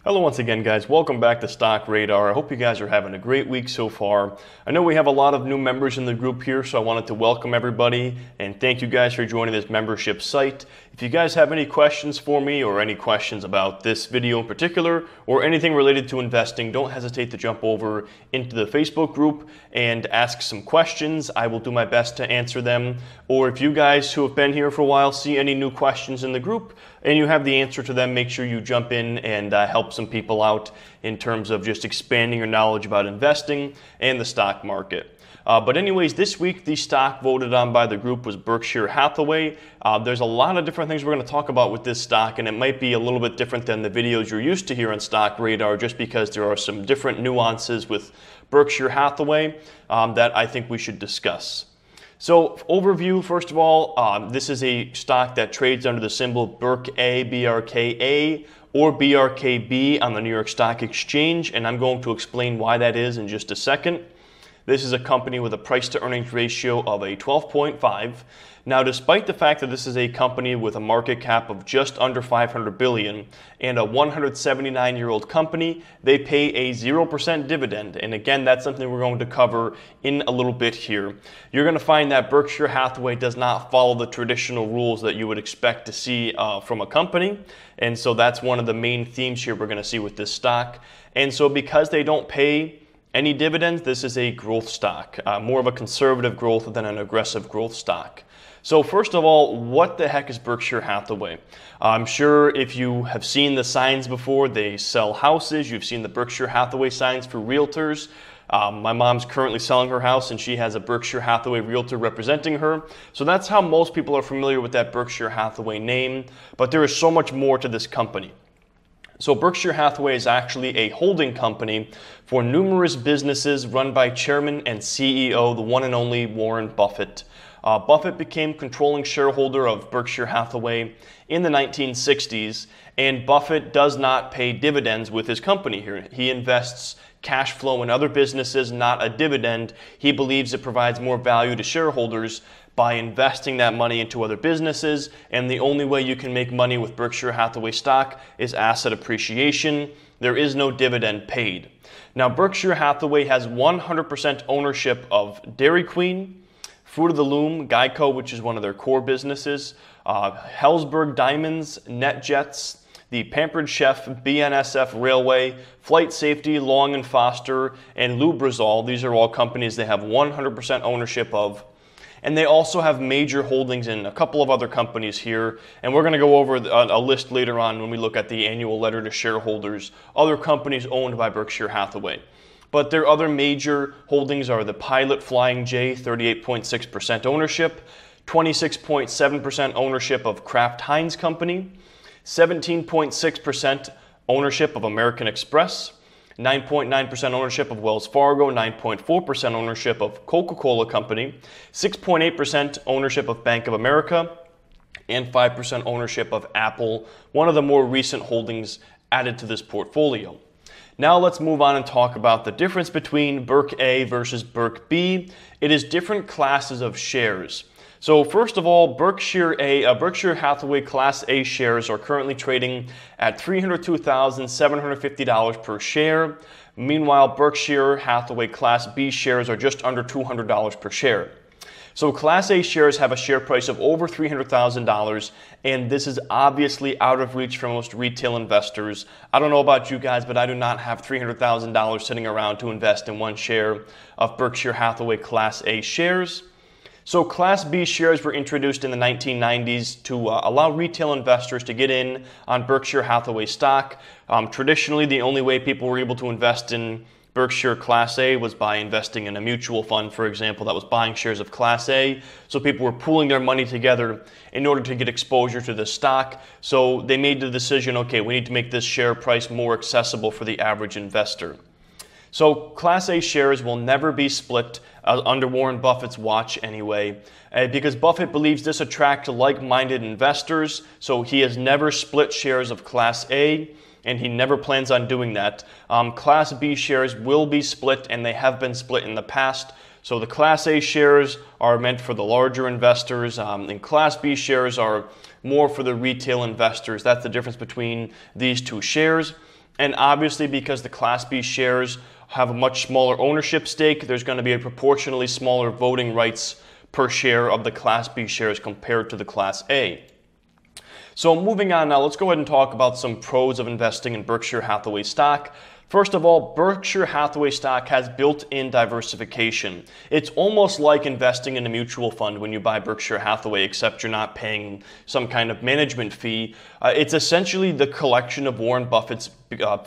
Hello once again, guys. Welcome back to Stock Radar. I hope you guys are having a great week so far. I know we have a lot of new members in the group here, so I wanted to welcome everybody and thank you guys for joining this membership site. If you guys have any questions for me or any questions about this video in particular or anything related to investing, don't hesitate to jump over into the Facebook group and ask some questions. I will do my best to answer them. Or if you guys who have been here for a while see any new questions in the group and you have the answer to them, make sure you jump in and help some people out in terms of just expanding your knowledge about investing and the stock market. But anyways, this week the stock voted on by the group was Berkshire Hathaway. There's a lot of different things we're going to talk about with this stock, and it might be a little bit different than the videos you're used to here on Stock Radar, just because there are some different nuances with Berkshire Hathaway that I think we should discuss. So overview, first of all, this is a stock that trades under the symbol BRK, BRKA, or BRKB on the New York Stock Exchange, and I'm going to explain why that is in just a second. This is a company with a price to earnings ratio of a 12.5. Now, despite the fact that this is a company with a market cap of just under $500 billion and a 179-year-old company, they pay a 0% dividend. And again, that's something we're going to cover in a little bit here. You're going to find that Berkshire Hathaway does not follow the traditional rules that you would expect to see from a company. And so that's one of the main themes here we're going to see with this stock. And so because they don't pay any dividends, this is a growth stock, more of a conservative growth than an aggressive growth stock. So first of all, what the heck is Berkshire Hathaway? I'm sure if you have seen the signs before, they sell houses. You've seen the Berkshire Hathaway signs for realtors. My mom's currently selling her house and she has a Berkshire Hathaway realtor representing her. So that's how most people are familiar with that Berkshire Hathaway name, but there is so much more to this company. So Berkshire Hathaway is actually a holding company for numerous businesses run by Chairman and CEO, the one and only Warren Buffett. Buffett became controlling shareholder of Berkshire Hathaway in the 1960s, and Buffett does not pay dividends with his company here. He invests cash flow in other businesses, not a dividend. He believes it provides more value to shareholders by investing that money into other businesses, and the only way you can make money with Berkshire Hathaway stock is asset appreciation. There is no dividend paid. Now, Berkshire Hathaway has 100% ownership of Dairy Queen, Fruit of the Loom, Geico, which is one of their core businesses, Helzberg Diamonds, NetJets, the Pampered Chef, BNSF Railway, Flight Safety, Long & Foster, and Lubrizol. These are all companies they have 100% ownership of. And they also have major holdings in a couple of other companies here. And we're going to go over a list later on when we look at the annual letter to shareholders, other companies owned by Berkshire Hathaway. But their other major holdings are the Pilot Flying J, 38.6% ownership, 26.7% ownership of Kraft Heinz Company, 17.6% ownership of American Express, 9.9% ownership of Wells Fargo, 9.4% ownership of Coca-Cola Company, 6.8% ownership of Bank of America, and 5% ownership of Apple, one of the more recent holdings added to this portfolio. Now let's move on and talk about the difference between Berk A versus Berk B. It is different classes of shares. So first of all, Berkshire Hathaway Class A shares are currently trading at $302,750 per share. Meanwhile, Berkshire Hathaway Class B shares are just under $200 per share. So Class A shares have a share price of over $300,000, and this is obviously out of reach for most retail investors. I don't know about you guys, but I do not have $300,000 sitting around to invest in one share of Berkshire Hathaway Class A shares. So Class B shares were introduced in the 1990s to allow retail investors to get in on Berkshire Hathaway stock. Traditionally, the only way people were able to invest in Berkshire Class A was by investing in a mutual fund, for example, that was buying shares of Class A. So people were pooling their money together in order to get exposure to the stock. So they made the decision, okay, we need to make this share price more accessible for the average investor. So Class A shares will never be split under Warren Buffett's watch anyway, because Buffett believes this attracts like-minded investors, so he has never split shares of Class A, and he never plans on doing that. Class B shares will be split, and they have been split in the past. So the Class A shares are meant for the larger investors, and Class B shares are more for the retail investors. That's the difference between these two shares. And obviously, because the Class B shares have a much smaller ownership stake, there's going to be a proportionally smaller voting rights per share of the Class B shares compared to the Class A. So moving on now, let's go ahead and talk about some pros of investing in Berkshire Hathaway stock. First of all, Berkshire Hathaway stock has built-in diversification. It's almost like investing in a mutual fund when you buy Berkshire Hathaway, except you're not paying some kind of management fee. It's essentially the collection of Warren Buffett's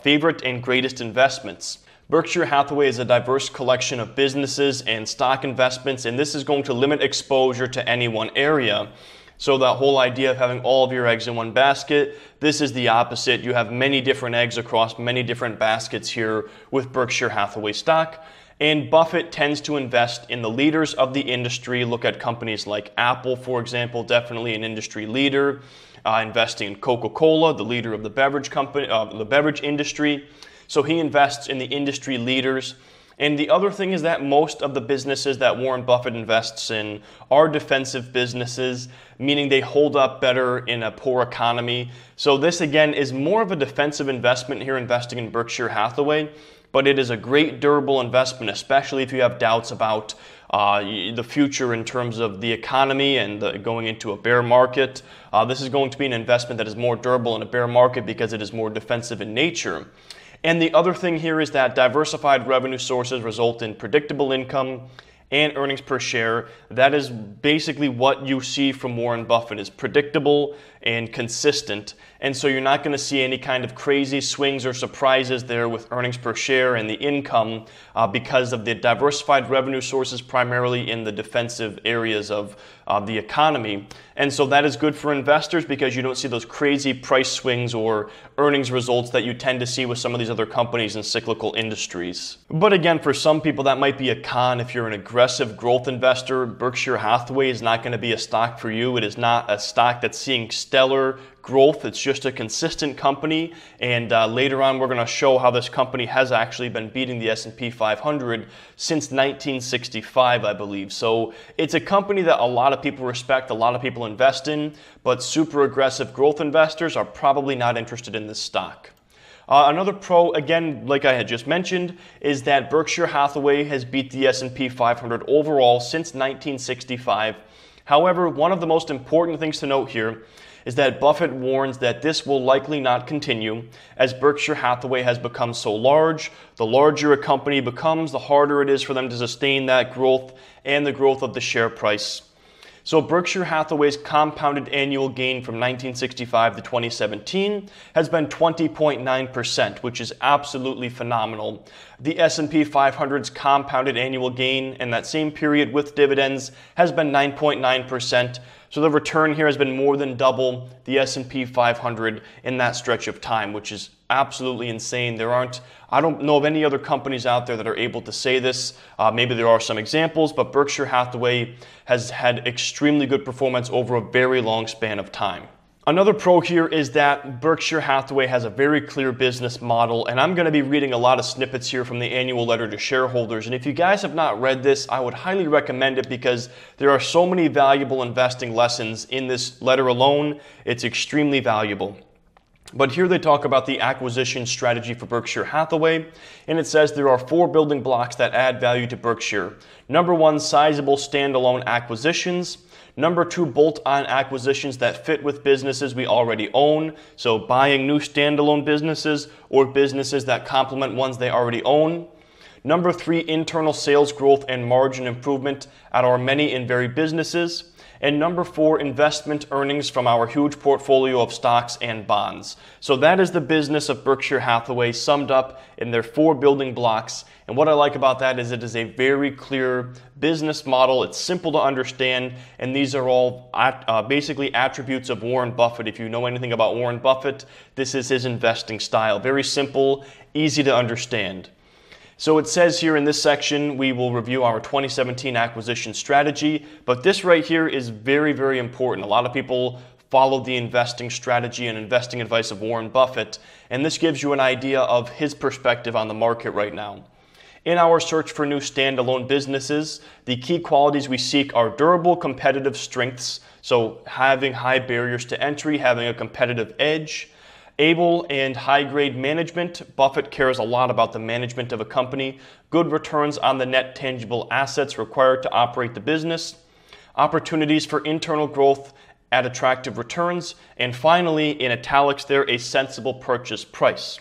favorite and greatest investments. Berkshire Hathaway is a diverse collection of businesses and stock investments, and this is going to limit exposure to any one area. So that whole idea of having all of your eggs in one basket, this is the opposite. You have many different eggs across many different baskets here with Berkshire Hathaway stock. And Buffett tends to invest in the leaders of the industry. Look at companies like Apple, for example, definitely an industry leader. Investing in Coca-Cola, the leader of the beverage industry. So he invests in the industry leaders. And the other thing is that most of the businesses that Warren Buffett invests in are defensive businesses, meaning they hold up better in a poor economy. So this, again, is more of a defensive investment here, investing in Berkshire Hathaway, but it is a great durable investment, especially if you have doubts about the future in terms of the economy and going into a bear market. This is going to be an investment that is more durable in a bear market because it is more defensive in nature. And the other thing here is that diversified revenue sources result in predictable income and earnings per share. That is basically what you see from Warren Buffett, is predictable and consistent. And so you're not going to see any kind of crazy swings or surprises there with earnings per share and the income because of the diversified revenue sources, primarily in the defensive areas of the economy. And so that is good for investors because you don't see those crazy price swings or earnings results that you tend to see with some of these other companies in cyclical industries. But again, for some people that might be a con. If you're an aggressive growth investor, Berkshire Hathaway is not going to be a stock for you. It is not a stock that's seeing stellar growth. It's just a consistent company, and later on we're going to show how this company has actually been beating the S&P 500 since 1965, I believe. So it's a company that a lot of people respect, a lot of people invest in, but super aggressive growth investors are probably not interested in this stock. Another pro, again, like I had just mentioned, is that Berkshire Hathaway has beat the S&P 500 overall since 1965. However, one of the most important things to note here is that Buffett warns that this will likely not continue as Berkshire Hathaway has become so large. The larger a company becomes, the harder it is for them to sustain that growth and the growth of the share price. So Berkshire Hathaway's compounded annual gain from 1965 to 2017 has been 20.9%, which is absolutely phenomenal. The S&P 500's compounded annual gain in that same period with dividends has been 9.9%. So the return here has been more than double the S&P 500 in that stretch of time, which is absolutely insane. I don't know of any other companies out there that are able to say this. Maybe there are some examples, but Berkshire Hathaway has had extremely good performance over a very long span of time. Another pro here is that Berkshire Hathaway has a very clear business model, and I'm going to be reading a lot of snippets here from the annual letter to shareholders. And if you guys have not read this, I would highly recommend it because there are so many valuable investing lessons in this letter alone. It's extremely valuable. But here they talk about the acquisition strategy for Berkshire Hathaway, and it says there are 4 building blocks that add value to Berkshire. Number 1, sizable standalone acquisitions. Number 2, bolt-on acquisitions that fit with businesses we already own, so buying new standalone businesses or businesses that complement ones they already own. Number 3, internal sales growth and margin improvement at our many and varied businesses. And number 4, investment earnings from our huge portfolio of stocks and bonds. So that is the business of Berkshire Hathaway summed up in their 4 building blocks. And what I like about that is it is a very clear business model. It's simple to understand, and these are all basically attributes of Warren Buffett. If you know anything about Warren Buffett, this is his investing style. Very simple, easy to understand. So it says here in this section, we will review our 2017 acquisition strategy, but this right here is very, very important. A lot of people follow the investing strategy and investing advice of Warren Buffett, and this gives you an idea of his perspective on the market right now. In our search for new standalone businesses, the key qualities we seek are durable competitive strengths, so having high barriers to entry, having a competitive edge, Able and high-grade management. Buffett cares a lot about the management of a company. Good returns on the net tangible assets required to operate the business. Opportunities for internal growth at attractive returns. And finally, in italics there, a sensible purchase price.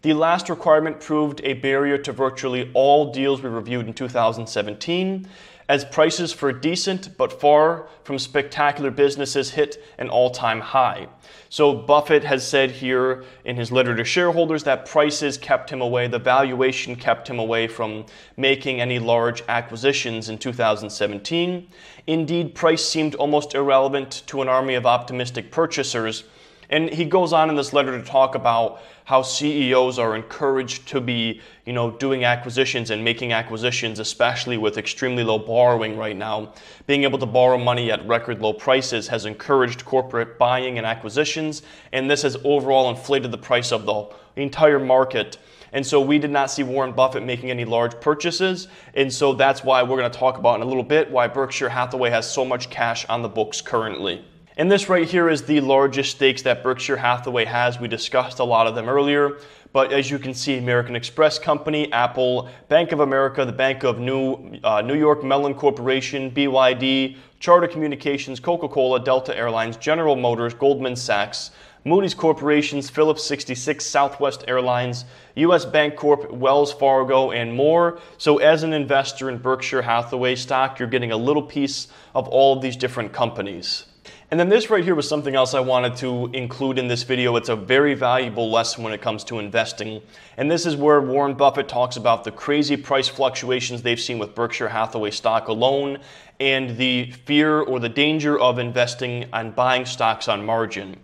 The last requirement proved a barrier to virtually all deals we reviewed in 2017, as prices for decent but far from spectacular businesses hit an all-time high. So Buffett has said here in his letter to shareholders that prices kept him away, the valuation kept him away from making any large acquisitions in 2017. Indeed, price seemed almost irrelevant to an army of optimistic purchasers. And he goes on in this letter to talk about how CEOs are encouraged to be, doing acquisitions and making acquisitions, especially with extremely low borrowing right now. Being able to borrow money at record low prices has encouraged corporate buying and acquisitions, and this has overall inflated the price of the entire market. And so we did not see Warren Buffett making any large purchases, and so that's why we're going to talk about in a little bit why Berkshire Hathaway has so much cash on the books currently. And this right here is the largest stakes that Berkshire Hathaway has. We discussed a lot of them earlier, but as you can see, American Express Company, Apple, Bank of America, the Bank of New York Mellon Corporation, BYD, Charter Communications, Coca-Cola, Delta Airlines, General Motors, Goldman Sachs, Moody's Corporations, Phillips 66, Southwest Airlines, U.S. Bancorp, Wells Fargo, and more. So as an investor in Berkshire Hathaway stock, you're getting a little piece of all of these different companies. And then this right here was something else I wanted to include in this video. It's a very valuable lesson when it comes to investing. And this is where Warren Buffett talks about the crazy price fluctuations they've seen with Berkshire Hathaway stock alone and the fear or the danger of investing and buying stocks on margin.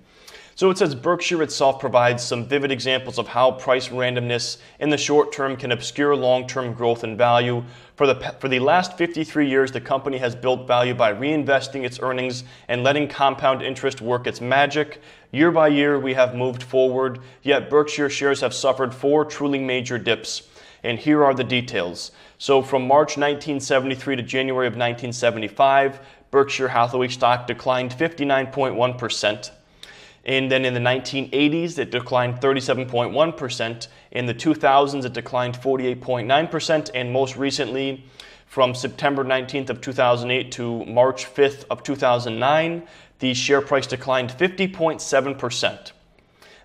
So it says Berkshire itself provides some vivid examples of how price randomness in the short term can obscure long-term growth and value. For the last 53 years, the company has built value by reinvesting its earnings and letting compound interest work its magic. Year by year, we have moved forward, yet Berkshire shares have suffered 4 truly major dips. And here are the details. So from March 1973 to January of 1975, Berkshire Hathaway stock declined 59.1%. And then in the 1980s, it declined 37.1%. In the 2000s, it declined 48.9%. And most recently, from September 19th of 2008 to March 5th of 2009, the share price declined 50.7%.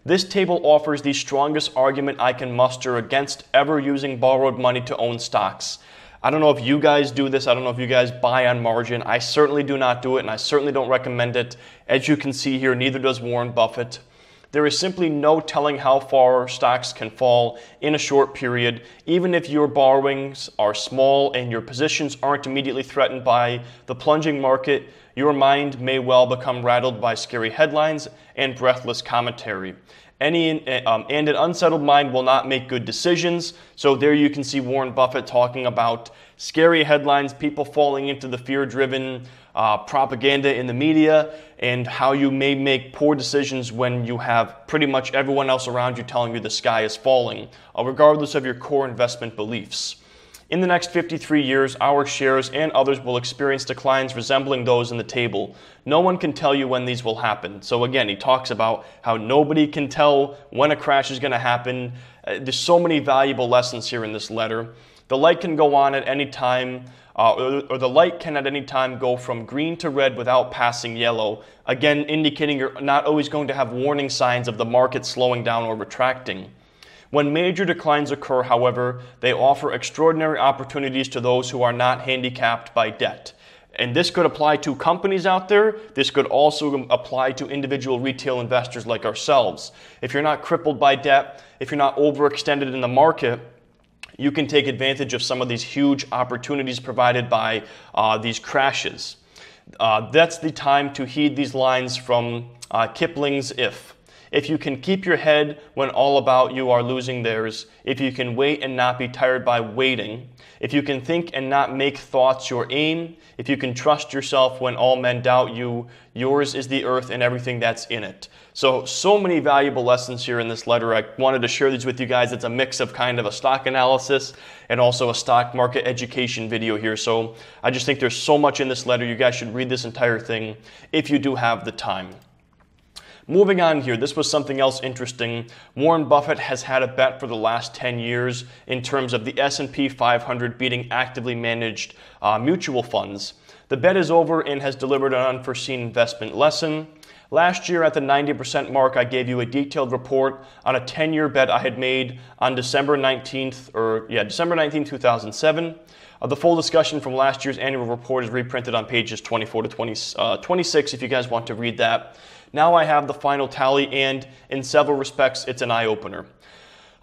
This table offers the strongest argument I can muster against ever using borrowed money to own stocks. I don't know if you guys do this. I don't know if you guys buy on margin. I certainly do not do it, and I certainly don't recommend it. As you can see here, neither does Warren Buffett. There is simply no telling how far stocks can fall in a short period, even if your borrowings are small and your positions aren't immediately threatened by the plunging market. Your mind may well become rattled by scary headlines and breathless commentary. And an unsettled mind will not make good decisions. So there you can see Warren Buffett talking about scary headlines, people falling into the fear-driven propaganda in the media, and how you may make poor decisions when you have pretty much everyone else around you telling you the sky is falling, regardless of your core investment beliefs. In the next 53 years, our shares and others will experience declines resembling those in the table. No one can tell you when these will happen. So again, he talks about how nobody can tell when a crash is going to happen. There's so many valuable lessons here in this letter. The light can go on at any time, or the light can at any time go from green to red without passing yellow. Again, indicating you're not always going to have warning signs of the market slowing down or retracting. When major declines occur, however, they offer extraordinary opportunities to those who are not handicapped by debt. And this could apply to companies out there. This could also apply to individual retail investors like ourselves. If you're not crippled by debt, if you're not overextended in the market, you can take advantage of some of these huge opportunities provided by these crashes. That's the time to heed these lines from Kipling's If. If you can keep your head when all about you are losing theirs, if you can wait and not be tired by waiting, if you can think and not make thoughts your aim, if you can trust yourself when all men doubt you, yours is the earth and everything that's in it. So many valuable lessons here in this letter. I wanted to share these with you guys. It's a mix of kind of a stock analysis and also a stock market education video here. So I just think there's so much in this letter. You guys should read this entire thing if you do have the time. Moving on here, this was something else interesting. Warren Buffett has had a bet for the last 10 years in terms of the S&P 500 beating actively managed mutual funds. The bet is over and has delivered an unforeseen investment lesson. Last year at the 90% mark, I gave you a detailed report on a 10-year bet I had made on December 19th, 2007. The full discussion from last year's annual report is reprinted on pages 24 to 26 if you guys want to read that. Now I have the final tally, and in several respects, it's an eye-opener.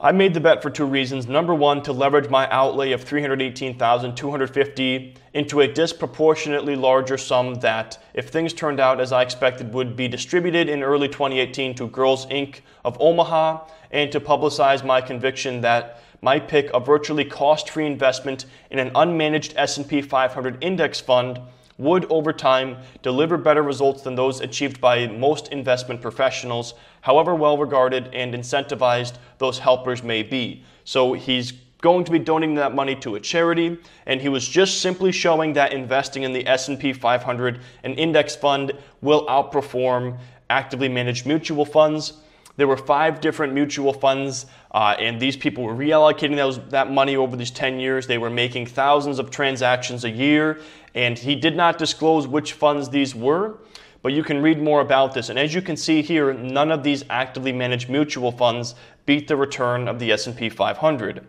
I made the bet for two reasons. Number one, to leverage my outlay of $318,250 into a disproportionately larger sum that, if things turned out as I expected, would be distributed in early 2018 to Girls Inc. of Omaha, and to publicize my conviction that my pick of virtually cost-free investment in an unmanaged S&P 500 index fund would, over time, deliver better results than those achieved by most investment professionals, however well regarded and incentivized those helpers may be. So he's going to be donating that money to a charity, and he was just simply showing that investing in the S&P 500, an index fund, will outperform actively managed mutual funds. There were 5 different mutual funds, and these people were reallocating that money over these 10 years. They were making thousands of transactions a year, and he did not disclose which funds these were, but you can read more about this. And as you can see here, none of these actively managed mutual funds beat the return of the S&P 500.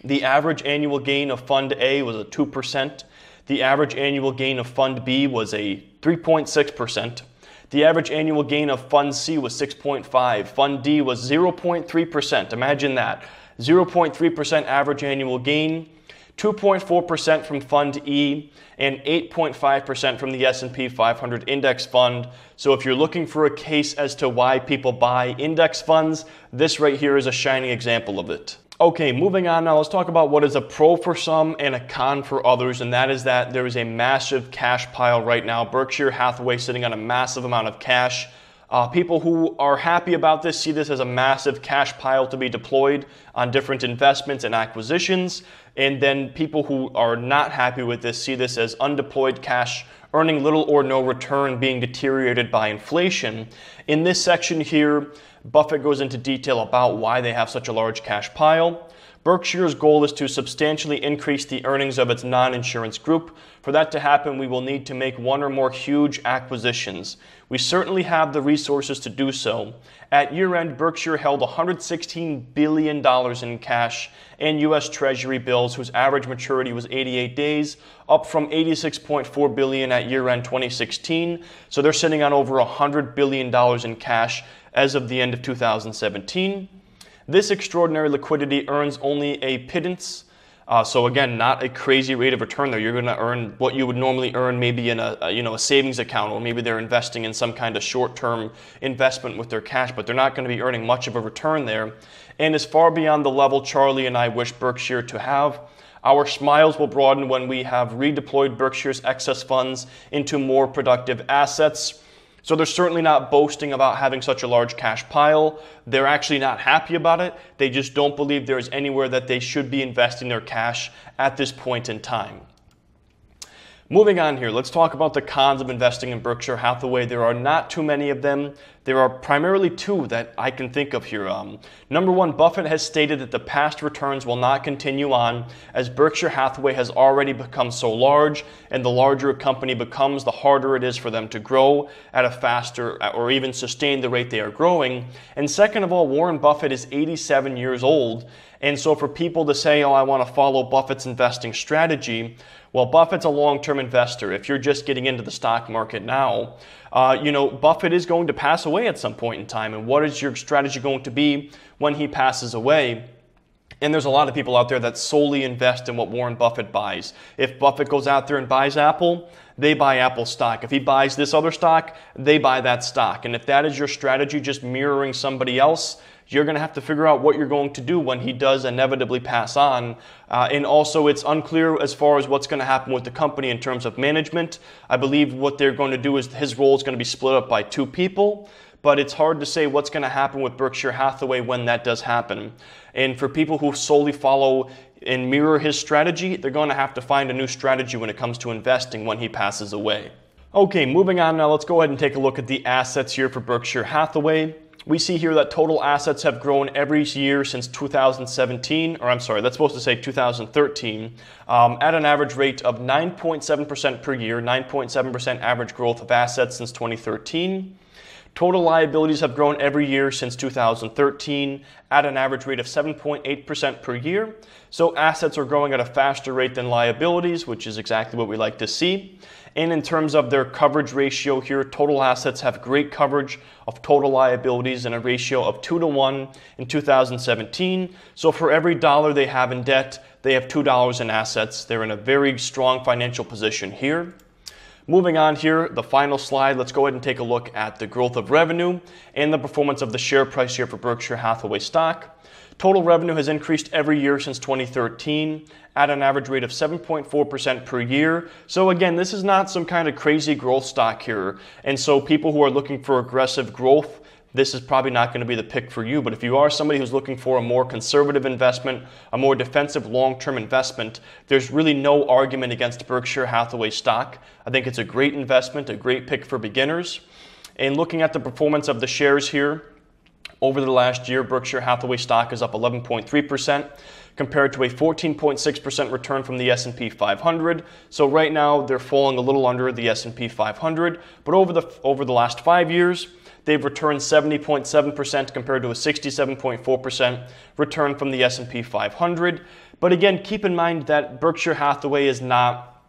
The average annual gain of Fund A was a 2%. The average annual gain of Fund B was a 3.6%. The average annual gain of Fund C was 6.5%. Fund D was 0.3%. Imagine that. 0.3% average annual gain, 2.4% from Fund E, and 8.5% from the S&P 500 index fund. So if you're looking for a case as to why people buy index funds, this right here is a shining example of it. Okay, moving on now, let's talk about what is a pro for some and a con for others, and that is that there is a massive cash pile right now. Berkshire Hathaway sitting on a massive amount of cash. People who are happy about this see this as a massive cash pile to be deployed on different investments and acquisitions, and then people who are not happy with this see this as undeployed cash earning little or no return, being deteriorated by inflation. In this section here, Buffett goes into detail about why they have such a large cash pile. Berkshire's goal is to substantially increase the earnings of its non-insurance group. For that to happen, we will need to make one or more huge acquisitions. We certainly have the resources to do so. At year-end, Berkshire held $116 billion in cash and U.S. Treasury bills whose average maturity was 88 days, up from $86.4 billion at year-end 2016. So they're sitting on over $100 billion in cash as of the end of 2017. This extraordinary liquidity earns only a pittance. So again, not a crazy rate of return there. You're going to earn what you would normally earn maybe in a savings account, or maybe they're investing in some kind of short-term investment with their cash, but they're not going to be earning much of a return there. And is far beyond the level Charlie and I wish Berkshire to have. Our smiles will broaden when we have redeployed Berkshire's excess funds into more productive assets. So they're certainly not boasting about having such a large cash pile. They're actually not happy about it. They just don't believe there is anywhere that they should be investing their cash at this point in time. Moving on here, let's talk about the cons of investing in Berkshire Hathaway. There are not too many of them. There are primarily 2 that I can think of here. Number 1, Buffett has stated that the past returns will not continue on, as Berkshire Hathaway has already become so large, and the larger a company becomes, the harder it is for them to grow at a faster or even sustain the rate they are growing. And second of all, Warren Buffett is 87 years old, and so for people to say, oh, I want to follow Buffett's investing strategy, well, Buffett's a long-term investor. If you're just getting into the stock market now, Buffett is going to pass away at some point in time. And what is your strategy going to be when he passes away? And there's a lot of people out there that solely invest in what Warren Buffett buys. If Buffett goes out there and buys Apple, they buy Apple stock. If he buys this other stock, they buy that stock. And if that is your strategy, just mirroring somebody else, you're going to have to figure out what you're going to do when he does inevitably pass on. And also, it's unclear as far as what's going to happen with the company in terms of management. I believe what they're going to do is his role is going to be split up by 2 people. But it's hard to say what's going to happen with Berkshire Hathaway when that does happen. And for people who solely follow and mirror his strategy, they're going to have to find a new strategy when it comes to investing when he passes away. Okay, moving on now, let's go ahead and take a look at the assets here for Berkshire Hathaway. We see here that total assets have grown every year since 2017, or I'm sorry, that's supposed to say 2013, at an average rate of 9.7% per year, 9.7% average growth of assets since 2013. Total liabilities have grown every year since 2013 at an average rate of 7.8% per year. So assets are growing at a faster rate than liabilities, which is exactly what we like to see. And in terms of their coverage ratio here, total assets have great coverage of total liabilities in a ratio of 2-to-1 in 2017. So for every dollar they have in debt, they have $2 in assets. They're in a very strong financial position here. Moving on here, the final slide, let's go ahead and take a look at the growth of revenue and the performance of the share price here for Berkshire Hathaway stock. Total revenue has increased every year since 2013 at an average rate of 7.4% per year. So again, this is not some kind of crazy growth stock here. And so people who are looking for aggressive growth, this is probably not going to be the pick for you. But if you are somebody who's looking for a more conservative investment, a more defensive long-term investment, there's really no argument against Berkshire Hathaway stock. I think it's a great investment, a great pick for beginners. And looking at the performance of the shares here, over the last year, Berkshire Hathaway stock is up 11.3% compared to a 14.6% return from the S&P 500. So right now, they're falling a little under the S&P 500. But over the last 5 years, they've returned 70.7% compared to a 67.4% return from the S&P 500. But again, keep in mind that Berkshire Hathaway is not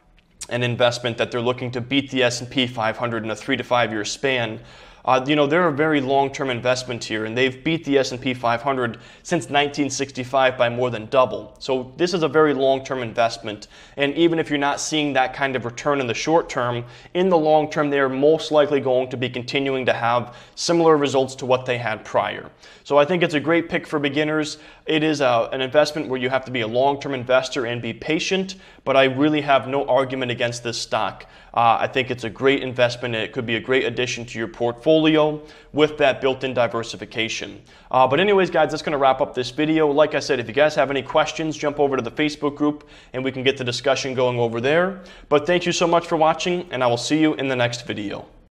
an investment that they're looking to beat the S&P 500 in a 3 to 5 year span. They're a very long-term investment here, and they've beat the S&P 500 since 1965 by more than double. So this is a very long-term investment, and even if you're not seeing that kind of return in the short term, in the long term, they're most likely going to be continuing to have similar results to what they had prior. So I think it's a great pick for beginners. It is an investment where you have to be a long-term investor and be patient, but I really have no argument against this stock. I think it's a great investment, and it could be a great addition to your portfolio with that built-in diversification. But anyways, guys, that's going to wrap up this video. Like I said, if you guys have any questions, jump over to the Facebook group, and we can get the discussion going over there. But thank you so much for watching, and I will see you in the next video.